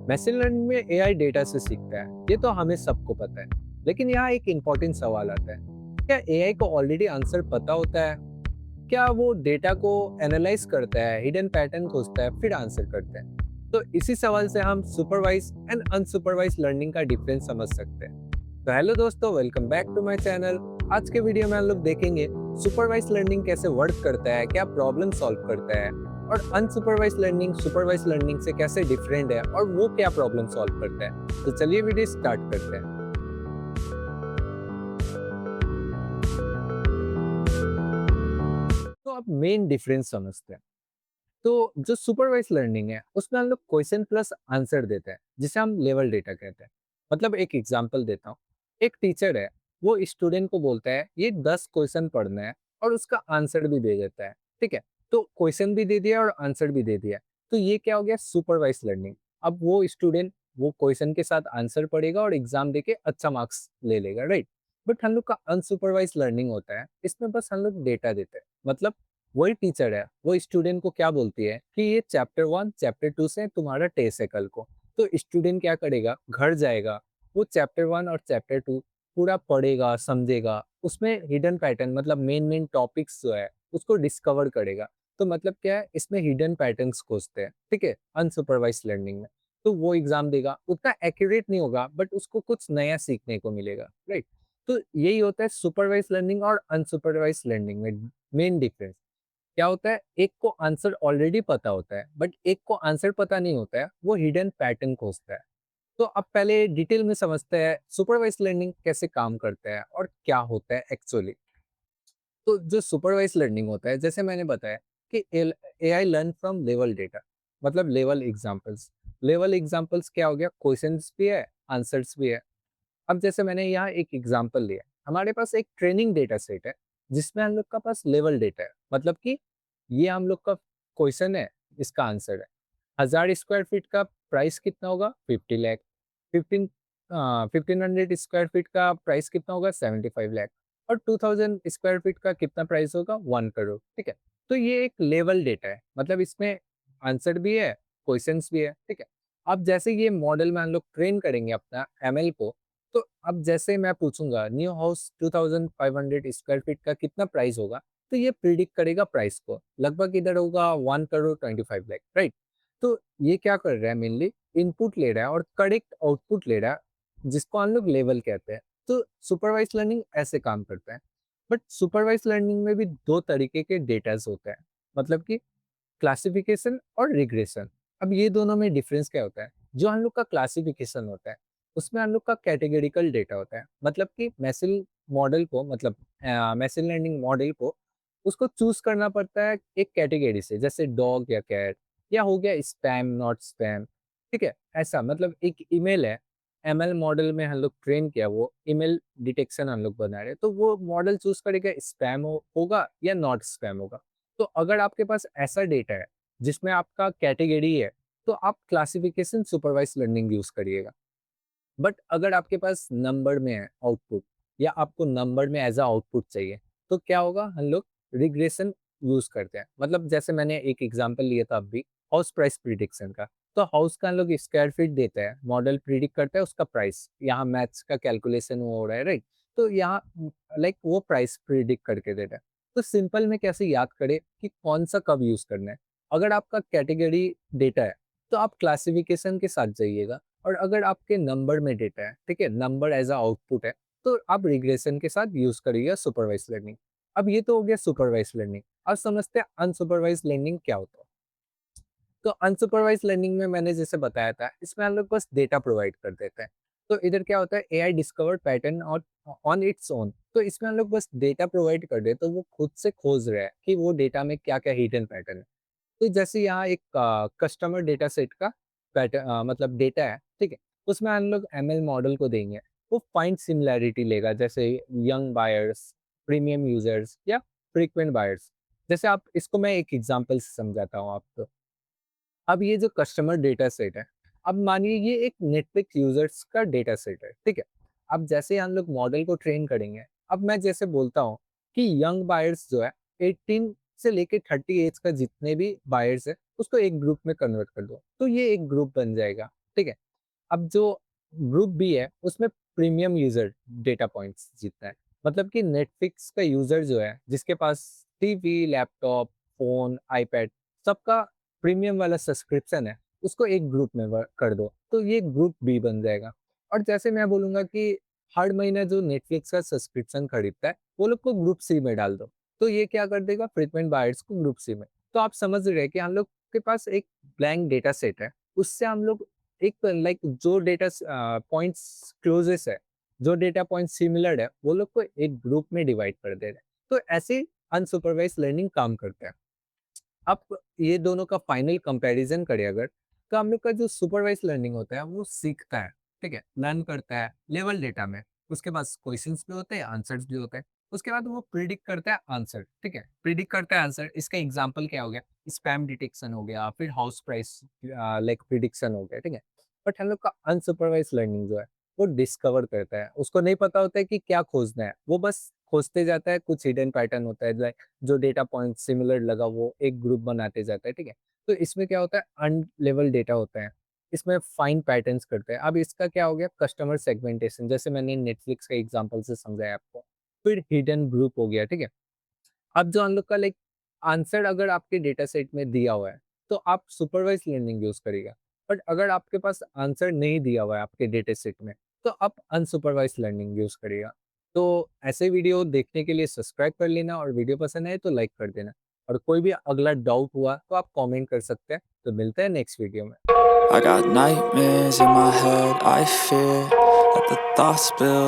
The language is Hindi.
मशीन लर्निंग में एआई डेटा से सीखता है, ये तो हमें सबको पता है। लेकिन यहाँ एक इम्पोर्टेंट सवाल आता है, क्या एआई को ऑलरेडी आंसर पता होता है? क्या वो डेटा को एनालाइज करता है, हिडन पैटर्न खोजता है, फिर आंसर करता है? तो इसी सवाल से हम सुपरवाइज एंड अनसुपरवाइज लर्निंग का डिफरेंस समझ सकते हैं। तो हेलो दोस्तों, welcome back to my channel. आज के वीडियो में हम लोग देखेंगे सुपरवाइज लर्निंग कैसे वर्क करता है, क्या प्रॉब्लम सॉल्व करता है, और अनसुपरवाइज लर्निंग सुपरवाइज लर्निंग से कैसे डिफरेंट है और वो क्या प्रॉब्लम सॉल्व करता है। तो चलिए वीडियो स्टार्ट करते हैं। तो अब मेन डिफरेंस समझते हैं। तो जो सुपरवाइज लर्निंग है उसमें हम लोग क्वेश्चन प्लस आंसर देते हैं, जिसे हम लेवल डेटा कहते हैं। मतलब एक एग्जांपल देता हूँ। एक टीचर है, वो स्टूडेंट को बोलता है ये 10 क्वेश्चन पढ़ना है और उसका आंसर भी दे देता है। ठीक है, तो क्वेश्चन भी दे दिया और आंसर भी दे दिया। तो ये क्या हो गया, सुपरवाइज लर्निंग। अब वो स्टूडेंट वो क्वेश्चन के साथ आंसर पढ़ेगा और एग्जाम देके अच्छा मार्क्स ले लेगा, राइट। बट हम लोग का अनसुपरवाइज लर्निंग होता है, इसमें बस हम लोग डेटा देते हैं। मतलब वही टीचर है, वो स्टूडेंट को क्या बोलती है कि ये चैप्टर 1 चैप्टर 2 से तुम्हारा टेस्ट है कल को। तो स्टूडेंट क्या करेगा, घर जाएगा, वो चैप्टर 1 और चैप्टर 2 पूरा पढ़ेगा, समझेगा, उसमें हिडन पैटर्न मतलब मेन मेन टॉपिक्स जो है उसको डिस्कवर करेगा। तो मतलब क्या है, इसमें हिडन पैटर्न्स खोजते हैं, ठीक है, अनसुपरवाइज लर्निंग में। तो वो एग्जाम देगा, उतना एक्यूरेट नहीं होगा बट उसको कुछ नया सीखने को मिलेगा, राइट। तो यही होता है सुपरवाइज लर्निंग और अनसुपरवाइज लर्निंग में मेन डिफरेंस। क्या होता है, एक को आंसर ऑलरेडी पता होता है बट एक को आंसर पता नहीं होता है, वो हिडन पैटर्न खोजता है। तो अब पहले डिटेल में समझते हैं सुपरवाइज लर्निंग कैसे काम करता है और क्या होता है एक्चुअली। तो जो सुपरवाइज लर्निंग होता है, जैसे मैंने बताया कि AI learn from level data, मतलब लेवल एग्जांपल्स। लेवल एग्जांपल्स क्या हो गया, क्वेश्चंस भी है, आंसर्स भी है। अब जैसे मैंने यहाँ एक एग्जांपल लिया, हमारे पास एक ट्रेनिंग डेटा सेट है जिसमें हम लोग का पास लेवल डेटा है। मतलब कि ये हम लोग का क्वेश्चन है, इसका आंसर है 1000 स्क्वायर फीट का प्राइस कितना होगा, 50 लाख। 1500 स्क्वायर फीट का प्राइस कितना होगा, 75 लाख। और 2000 स्क्वायर फीट का कितना प्राइस होगा, 1 करोड़। ठीक है, तो ये एक लेवल डेटा है, मतलब इसमें आंसर भी है, क्वेश्चंस भी है। ठीक है, अब जैसे ये मॉडल में हम लोग ट्रेन करेंगे अपना एमएल को, तो अब जैसे मैं पूछूंगा न्यू हाउस 2500 स्क्वायर फीट का कितना प्राइस होगा, तो ये प्रिडिक्ट करेगा प्राइस को, लगभग इधर होगा 1 करोड़ 25 लाख, राइट। तो ये क्या कर रहा है, मेनली इनपुट ले रहा है और करेक्ट आउटपुट ले रहा है, जिसको हम लोग लेवल कहते हैं। तो सुपरवाइज लर्निंग ऐसे काम करता है। बट सुपरवाइज लर्निंग में भी दो तरीके के डेटाज होते हैं, मतलब कि क्लासिफिकेशन और रिग्रेशन। अब ये दोनों में डिफरेंस क्या होता है, जो हम लोग का क्लासिफिकेशन होता है उसमें हम लोग का कैटेगरिकल डेटा होता है। मतलब कि मशीन मॉडल को, मतलब मशीन लर्निंग मॉडल को, उसको चूज करना पड़ता है एक कैटेगरी से, जैसे डॉग या कैट, या हो गया स्पैम नॉट स्पैम। ठीक है, ऐसा मतलब एक ईमेल है, एमएल मॉडल में हम लोग ट्रेन किया, वो ईमेल डिटेक्शन हम लोग बना रहे हैं, तो वो मॉडल चूज करेगा स्पैम होगा या नॉट स्पैम होगा। तो अगर आपके पास ऐसा डेटा है जिसमें आपका कैटेगरी है, तो आप क्लासिफिकेशन सुपरवाइज लर्निंग यूज करिएगा। बट अगर आपके पास नंबर में है आउटपुट, या आपको नंबर में एज अ आउटपुट चाहिए, तो क्या होगा, हम लोग रिग्रेशन यूज करते हैं। मतलब जैसे मैंने एक एग्जांपल लिया था अभी, हाउस प्राइस प्रिडिक्शन का। तो हाउस का हम लोग स्क्वायर फीट देते हैं, मॉडल प्रिडिक्ट करता है उसका प्राइस, यहाँ मैथ्स का कैलकुलेशन हो रहा है, राइट। तो यहाँ लाइक वो प्राइस प्रिडिक्ट करके देता है। तो सिंपल में कैसे याद करें कि कौन सा कब यूज करना है। अगर आपका कैटेगरी डेटा है, तो आप क्लासिफिकेशन के साथ जाइएगा। और अगर आपके नंबर में डेटा है, ठीक है, नंबर एज अ आउटपुट है, तो आप रिग्रेशन के साथ यूज करिएगा सुपरवाइज लर्निंग। अब ये तो हो गया सुपरवाइज लर्निंग। अब समझते हैं अनसुपरवाइज लर्निंग क्या होता है। तो अनसुपरवाइज लर्निंग में मैंने जैसे बताया था, इसमें हम लोग बस डेटा प्रोवाइड कर देते हैं। तो इधर क्या होता है, एआई डिस्कवर पैटर्न और ऑन इट्स ओन। तो इसमें हम लोग बस डेटा प्रोवाइड कर दे, तो वो खुद से खोज रहा है कि वो डेटा में क्या क्या हिडन पैटर्न है। तो जैसे यहाँ एक कस्टमर डेटा सेट का पैटर्न, मतलब डेटा है, ठीक है, उसमें हम लोग एमएल मॉडल को देंगे, वो फाइंड सिमिलैरिटी लेगा, जैसे यंग बायर्स, प्रीमियम यूजर्स, या फ्रीक्वेंट बायर्स। जैसे आप इसको मैं एक एग्जांपल से समझाता हूँ आपको। अब ये जो कस्टमर डेटा सेट है, अब मानिए ये एक नेटफ्लिक्स यूजर्स का डेटा सेट है, ठीक है। अब जैसे हम लोग मॉडल को ट्रेन करेंगे, अब मैं जैसे बोलता हूँ कि यंग बायर्स जो है 18 से लेके 30 एज का जितने भी बायर्स है, उसको एक ग्रुप में कन्वर्ट कर दो, तो ये एक ग्रुप बन जाएगा। ठीक है? अब जो ग्रुप बी है उसमें प्रीमियम यूजर डेटा पॉइंट्स जीतता है। मतलब कि नेटफ्लिक्स का यूजर जो है जिसके पास टीवी, लैपटॉप, फोन, आईपैड सबका प्रीमियम वाला सब्सक्रिप्शन है, उसको एक ग्रुप में कर दो तो ये ग्रुप बी बन जाएगा। और जैसे मैं बोलूंगा कि हर महीने जो नेटफ्लिक्स का सब्सक्रिप्शन खरीदता है वो लोग को ग्रुप सी में डाल दो, तो ये क्या कर देगा फ्रीक्वेंट बायर्स को ग्रुप सी में। तो आप समझ रहे हैं कि हम लोग के पास एक ब्लैंक डेटा सेट है, उससे हम लोग एक लाइक जो डेटा पॉइंट्स क्लोजेस्ट है, जो डेटा पॉइंट सिमिलर है, वो लोग को एक ग्रुप में डिवाइड कर दे रहे हैं। तो ऐसे अनसुपरवाइज लर्निंग काम करता है। अब ये दोनों का फाइनल कंपैरिजन करें अगर, तो हम लोग का जो सुपरवाइज लर्निंग होता है वो सीखता है, ठीक है, लर्न करता है लेवल डेटा में। उसके पास क्वेश्चंस भी होते हैं, आंसर्स भी होते हैं। उसके बाद वो प्रिडिक्ट करता है आंसर, ठीक है, प्रिडिक्ट करता है आंसर। इसका एग्जांपल क्या हो गया, स्पैम डिटेक्शन हो गया, फिर हाउस प्राइस लाइक प्रिडिक्शन हो गया, ठीक है। बट हम लोग का अनसुपरवाइज लर्निंग जो है वो डिस्कवर करता है, उसको नहीं पता होता है कि क्या खोजना है, वो बस खोजते जाता है। कुछ हिडन पैटर्न होता है, जो डेटा पॉइंट सिमिलर लगा वो एक ग्रुप बनाते जाता है, ठीक है। तो इसमें क्या होता है, अनलेवल डेटा होता है, इसमें फाइन पैटर्न्स करते हैं। अब इसका क्या हो गया, कस्टमर सेगमेंटेशन, जैसे मैंने नेटफ्लिक्स का एग्जांपल से समझाया आपको। फिर हिडन ग्रुप हो गया, ठीक है। अब जो हम लोग का लाइक आंसर अगर आपके डेटा सेट में दिया हुआ है तो आप सुपरवाइज लर्निंग यूज करेगा। बट अगर आपके पास आंसर नहीं दिया हुआ है आपके डेटा सेट में तो आप अनसुपरवाइज लर्निंग यूज करेगा। तो ऐसे वीडियो देखने के लिए सब्सक्राइब कर लेना, और वीडियो पसंद आए तो लाइक कर देना। और कोई भी अगला डाउट हुआ तो आप कमेंट कर सकते हैं। तो मिलते हैं नेक्स्ट वीडियो में। I got nightmares in my head, I fear that the thoughts build